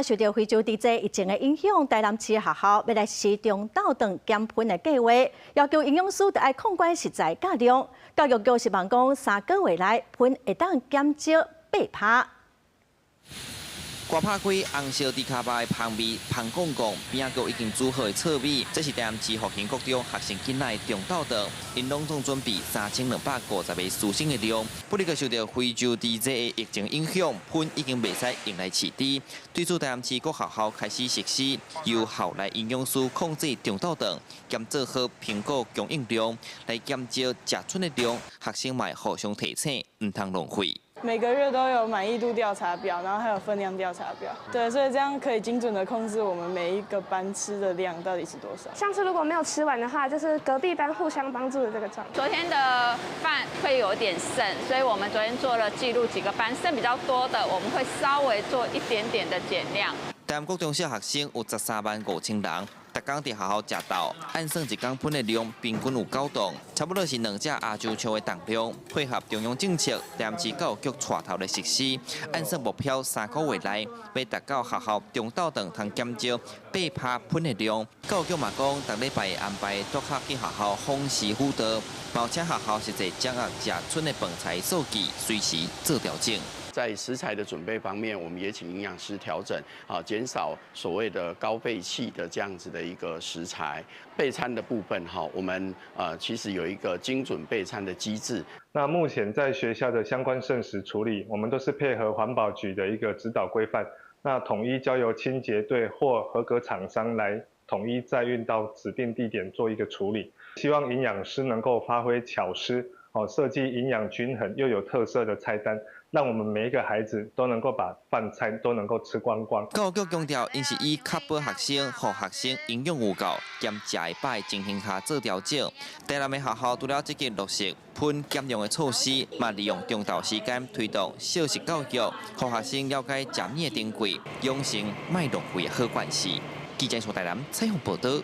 受到非洲地震疫情的影响，台南市的学校要来实施中昼堂减喷的计划，要求营养师得爱控管实在价量。教育局希望讲3个月内喷会当减少8趴。刮拍开红烧猪脚排香味香公公，边仔已经煮好的糙米，这是台南市复兴国中学生囡仔的中昼堂，因拢总准备3250个师生的量。不过，受到非洲地震的疫情影响，喷已经袂使用来饲猪。对此，台南市各学校开始实施由校内营养师控制中昼堂，兼做好苹果供应量，来减少食剩的量。学生们互相提醒，唔通浪费。 每个月都有满意度调查表，然后还有分量调查表。对，所以这样可以精准的控制我们每一个班吃的量到底是多少。像是如果没有吃完的话，就是隔壁班互相帮助的这个状态。昨天的饭会有点剩，所以我们昨天做了记录，几个班剩比较多的，我们会稍微做一点点的减量。台南国中小学生有13万5千人。 逐工伫学校食到，按算一工喷的量平均有9吨，差不多是2只亚洲球的重量。配合中央政策，台南市教育局带头来实施，按算目标3个月内要达到学校中昼堂通减少8趴喷的量。教育局嘛讲，逐礼拜安排督学去学校访视辅导，冒请学校实际掌握食剩的饭菜数据，随时做调整。 在食材的准备方面，我们也请营养师调整，减少所谓的高废弃的这样子的一个食材。备餐的部分，我们其实有一个精准备餐的机制。那目前在学校的相关剩食处理，我们都是配合环保局的一个指导规范，那统一交由清洁队或合格厂商来统一再运到指定地点做一个处理。希望营养师能够发挥巧思，设计营养均衡又有特色的菜单。 让我们每一个孩子都能够把饭菜都能够吃光光。教育局强调，因是以确保学生、和学生营养有够，兼食会饱的情形下做调整。台南的学校除了积极落实喷减量的措施，嘛利用中昼时间推动小食教育，和学生了解食物的珍贵，养成卖浪费的好惯势。记者从台南采访报道。